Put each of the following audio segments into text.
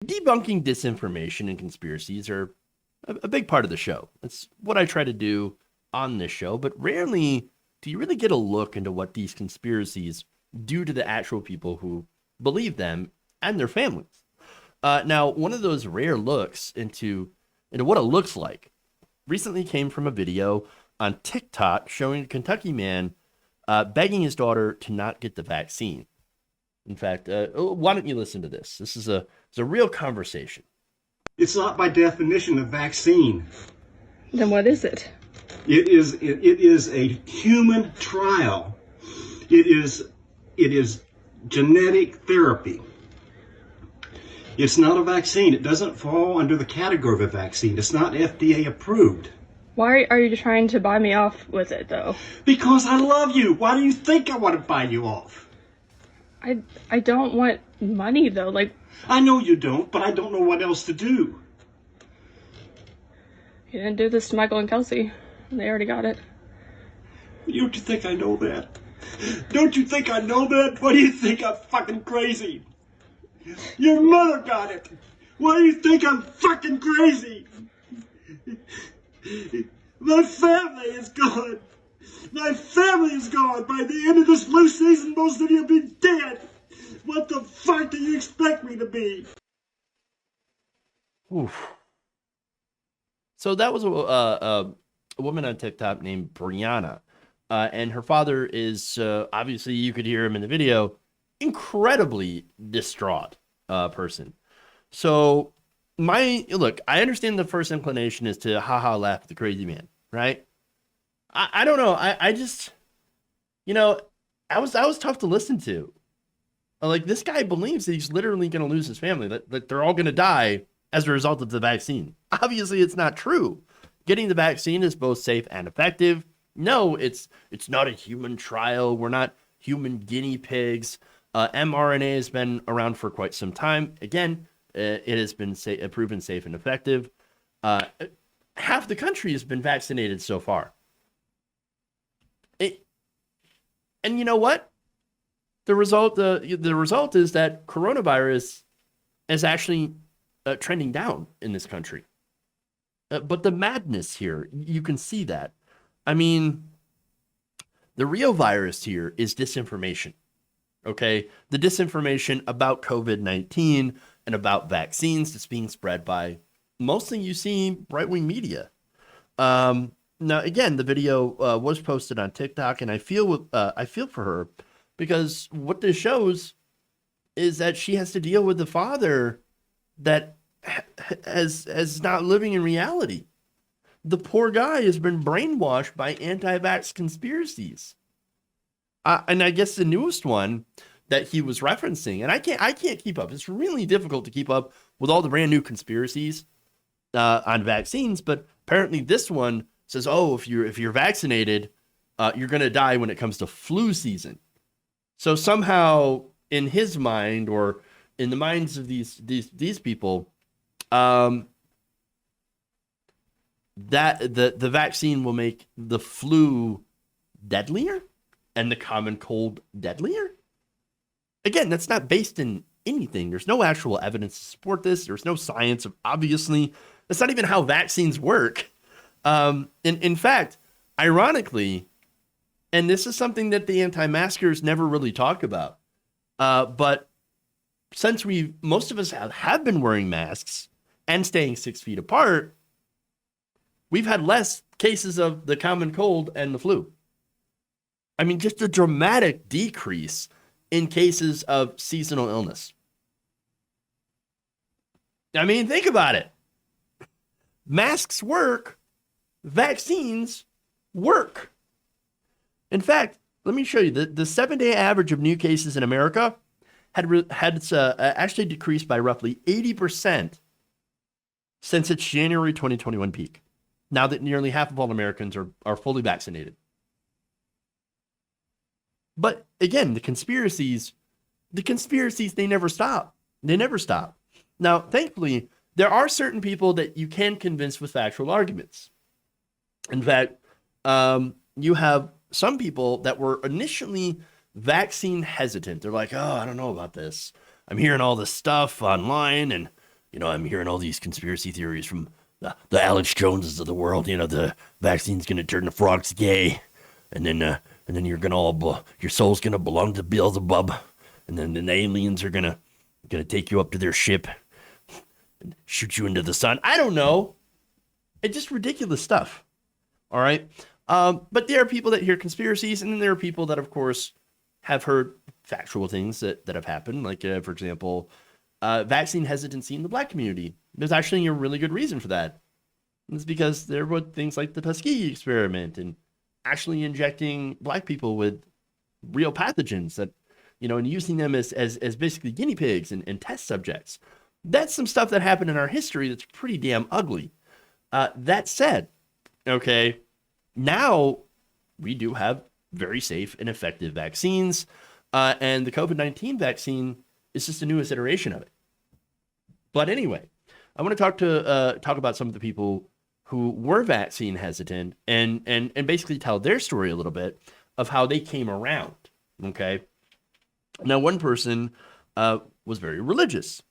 Debunking disinformation and conspiracies are a big part of the show. It's what I try to do on this show, but rarely do you really get a look into what these conspiracies do to the actual people who believe them and their families. Now, one of those rare looks into what it looks like recently came from a video on TikTok showing a Kentucky man begging his daughter to not get the vaccine. In fact, why don't you listen to this? It's a real conversation. It's not by definition a vaccine. Then what is it? It is a human trial. It is genetic therapy. It's not a vaccine. It doesn't fall under the category of a vaccine. It's not FDA approved. Why are you trying to buy me off with it, though? Because I love you. Why do you think I want to buy you off? I don't want money, though. Like, I know you don't, but I don't know what else to do. you didn't do this to Michael and Kelsey. They already got it. Don't you think I know that? Don't you think I know that? Why do you think I'm fucking crazy? Your mother got it. Why do you think I'm fucking crazy? My family is gone. My family is gone. By the end of this flu season, most of you will be dead. What the fuck do you expect me to be? Oof. So that was a woman on TikTok named Brianna. And her father is, obviously, you could hear him in the video, incredibly distraught person. So, look, I understand the first inclination is to haha laugh at the crazy man, right? I don't know. I just, I was tough to listen to. Like, this guy believes that he's literally going to lose his family, that they're all going to die as a result of the vaccine. Obviously, it's not true. Getting the vaccine is both safe and effective. No, it's not a human trial. We're not human guinea pigs. mRNA has been around for quite some time. Again, it has been proven safe and effective. Half the country has been vaccinated so far. And you know what? The result is that coronavirus is actually trending down in this country. But the madness here, you can see that. I mean, the real virus here is disinformation. Okay? The disinformation about COVID-19 and about vaccines that's being spread by mostly you see right-wing media. Now, again, the video was posted on TikTok, and I feel for her because what this shows is that she has to deal with the father that has not living in reality. The poor guy has been brainwashed by anti-vax conspiracies. And I guess the newest one that he was referencing, and I can't keep up. It's really difficult to keep up with all the brand new conspiracies on vaccines. But apparently, this one says, "Oh, if you're vaccinated, you're going to die when it comes to flu season." So somehow, in his mind, or in the minds of these people, that the vaccine will make the flu deadlier and the common cold deadlier. Again, that's not based in anything. There's no actual evidence to support this. There's no science. Obviously, that's not even how vaccines work. In fact, ironically, and this is something that the anti-maskers never really talk about, but since most of us have been wearing masks and staying 6 feet apart, we've had less cases of the common cold and the flu. I mean, just a dramatic decrease in cases of seasonal illness. I mean, think about it. Masks work. Vaccines work. In fact, let me show you. The 7-day average of new cases in America had actually decreased by roughly 80% since its January 2021 peak, now that nearly half of all Americans are fully vaccinated. But again, the conspiracies, they never stop. They never stop. Now, thankfully, there are certain people that you can convince with factual arguments. In fact, you have some people that were initially vaccine hesitant. They're like, "Oh, I don't know about this. I'm hearing all this stuff online, and I'm hearing all these conspiracy theories from the Alex Joneses of the world. The vaccine's gonna turn the frogs gay, and then you're gonna your soul's gonna belong to Beelzebub, and then the aliens are gonna take you up to their ship and shoot you into the sun. I don't know. It's just ridiculous stuff. All right. But there are people that hear conspiracies, and then there are people that, of course, have heard factual things that have happened. Like, for example, vaccine hesitancy in the black community. There's actually a really good reason for that. It's because there were things like the Tuskegee experiment and actually injecting black people with real pathogens that, and using them as basically guinea pigs and test subjects. That's some stuff that happened in our history that's pretty damn ugly. That said, okay, now we do have very safe and effective vaccines, and the COVID-19 vaccine is just the newest iteration of it. But anyway, I want to talk about some of the people who were vaccine hesitant and basically tell their story a little bit of how they came around. Okay, now one person was very religious.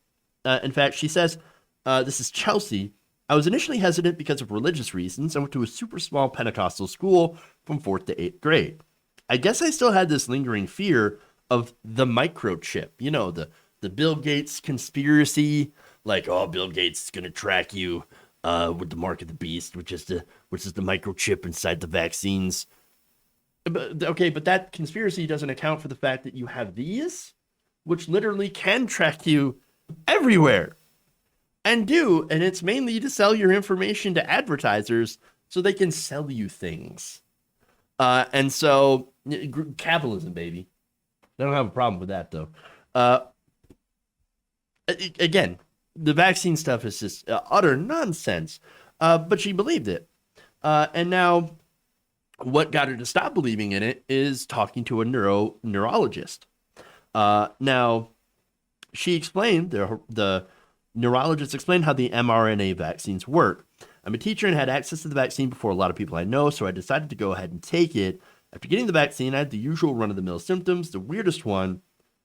In fact, she says, "This is Chelsea. I was initially hesitant because of religious reasons. I went to a super small Pentecostal school from 4th to 8th grade. I guess I still had this lingering fear of the microchip. The Bill Gates conspiracy, like, oh, Bill Gates is going to track you with the mark of the beast, which is the microchip inside the vaccines. But that conspiracy doesn't account for the fact that you have these, which literally can track you everywhere. And it's mainly to sell your information to advertisers so they can sell you things. And so, capitalism, baby. I don't have a problem with that, though. Again, the vaccine stuff is just utter nonsense. But she believed it. And now, what got her to stop believing in it is talking to a neurologist. Now, she explained, the neurologist explained how the mRNA vaccines work. I'm a teacher and had access to the vaccine before a lot of people I know, so I decided to go ahead and take it. After getting the vaccine, I had the usual run-of-the-mill symptoms. The weirdest one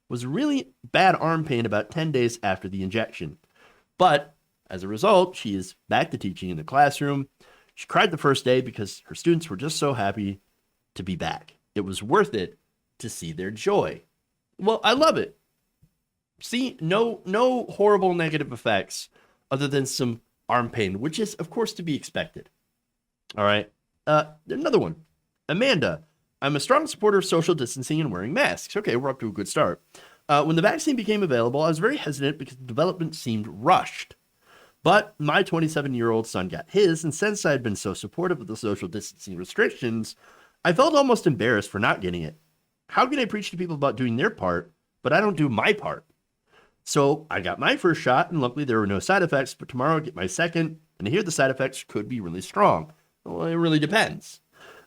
was really bad arm pain about 10 days after the injection. But as a result, she is back to teaching in the classroom. She cried the first day because her students were just so happy to be back. It was worth it to see their joy. Well, I love it. See, no horrible negative effects other than some arm pain, which is, of course, to be expected. All right. Another one. Amanda. I'm a strong supporter of social distancing and wearing masks. Okay, we're up to a good start. When the vaccine became available, I was very hesitant because the development seemed rushed. But my 27-year-old son got his, and since I had been so supportive of the social distancing restrictions, I felt almost embarrassed for not getting it. How can I preach to people about doing their part, but I don't do my part? So I got my first shot, and luckily there were no side effects, but tomorrow I'll get my second, and I hear the side effects could be really strong. Well, it really depends.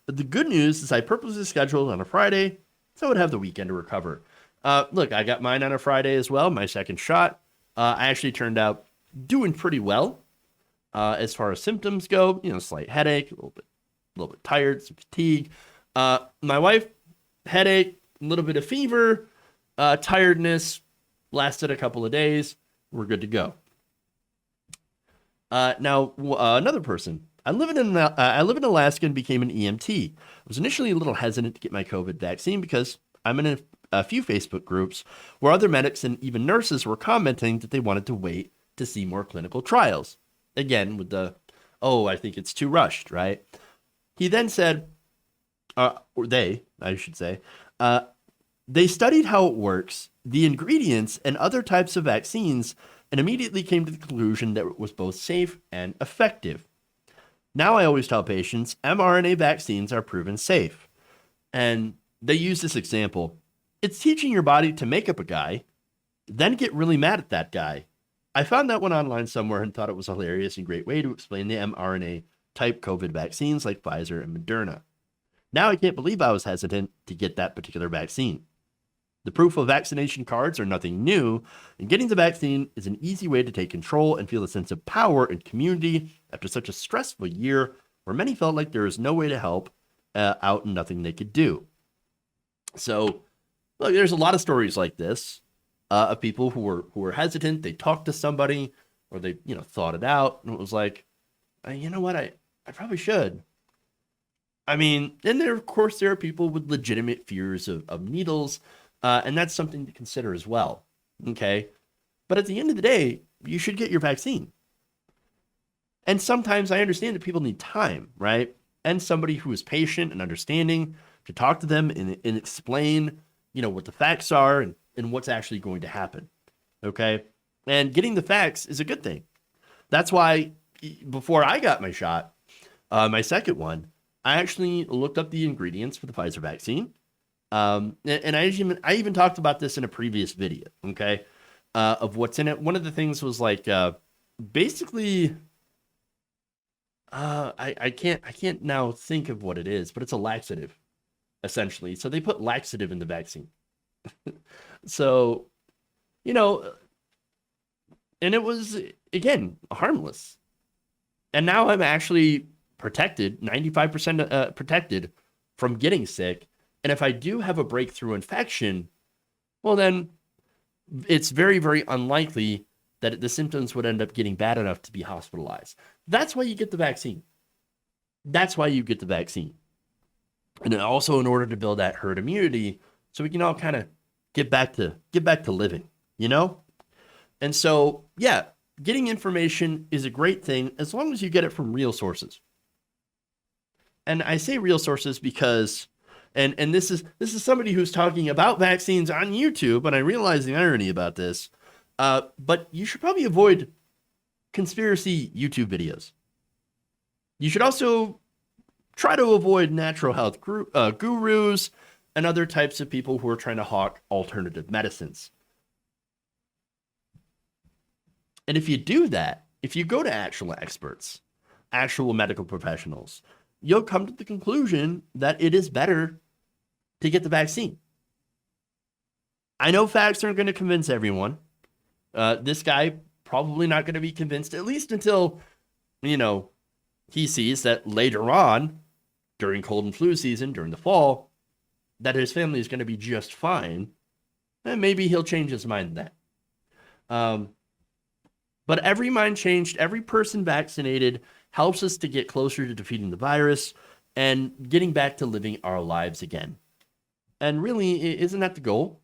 But the good news is I purposely scheduled on a Friday, so I would have the weekend to recover. Look, I got mine on a Friday as well, my second shot. I actually turned out doing pretty well as far as symptoms go. Slight headache, a little bit tired, some fatigue. My wife, headache, a little bit of fever, tiredness, lasted a couple of days. We're good to go. Now, another person. I live in Alaska and became an EMT. I was initially a little hesitant to get my COVID vaccine because I'm in a few Facebook groups where other medics and even nurses were commenting that they wanted to wait to see more clinical trials. Again, with I think it's too rushed, right? He then said, or they, I should say, they studied how it works, the ingredients, and other types of vaccines, and immediately came to the conclusion that it was both safe and effective. Now I always tell patients mRNA vaccines are proven safe. And they use this example. It's teaching your body to make up a guy, then get really mad at that guy. I found that one online somewhere and thought it was a hilarious and great way to explain the mRNA type COVID vaccines like Pfizer and Moderna. Now I can't believe I was hesitant to get that particular vaccine. The proof of vaccination cards are nothing new, and getting the vaccine is an easy way to take control and feel a sense of power and community after such a stressful year where many felt like there was no way to help out and nothing they could do. So, look, there's a lot of stories like this of people who were hesitant. They talked to somebody, or they, thought it out and it was like, you know what, I probably should. I mean, and there, of course, there are people with legitimate fears of needles, and that's something to consider as well. Okay. But at the end of the day, you should get your vaccine. And sometimes I understand that people need time, right? And somebody who is patient and understanding to talk to them and explain, what the facts are and what's actually going to happen. Okay. And getting the facts is a good thing. That's why before I got my shot, my second one, I actually looked up the ingredients for the Pfizer vaccine. And I even talked about this in a previous video, okay, of what's in it. One of the things was like basically, I can't now think of what it is, but it's a laxative, essentially. So they put laxative in the vaccine. So, and it was, again, harmless. And now I'm actually protected, 95% protected from getting sick. And if I do have a breakthrough infection, well, then it's very, very unlikely that the symptoms would end up getting bad enough to be hospitalized. That's why you get the vaccine. That's why you get the vaccine. And then also in order to build that herd immunity, so we can all kind of get back to living, And so, yeah, getting information is a great thing as long as you get it from real sources. And I say real sources because, and this is somebody who's talking about vaccines on YouTube, and I realize the irony about this, but you should probably avoid conspiracy YouTube videos. You should also try to avoid natural health gurus and other types of people who are trying to hawk alternative medicines. And if you do that, if you go to actual experts, actual medical professionals, you'll come to the conclusion that it is better to get the vaccine. I know facts aren't going to convince everyone. This guy probably not going to be convinced, at least until, he sees that later on, during cold and flu season, during the fall, that his family is going to be just fine. And maybe he'll change his mind then. But every mind changed, every person vaccinated helps us to get closer to defeating the virus and getting back to living our lives again. And really, isn't that the goal?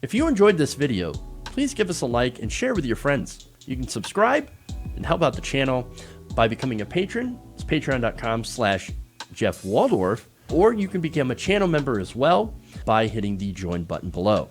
If you enjoyed this video, please give us a like and share with your friends. You can subscribe and help out the channel by becoming a patron. It's patreon.com/Jeff Waldorf, or you can become a channel member as well by hitting the join button below.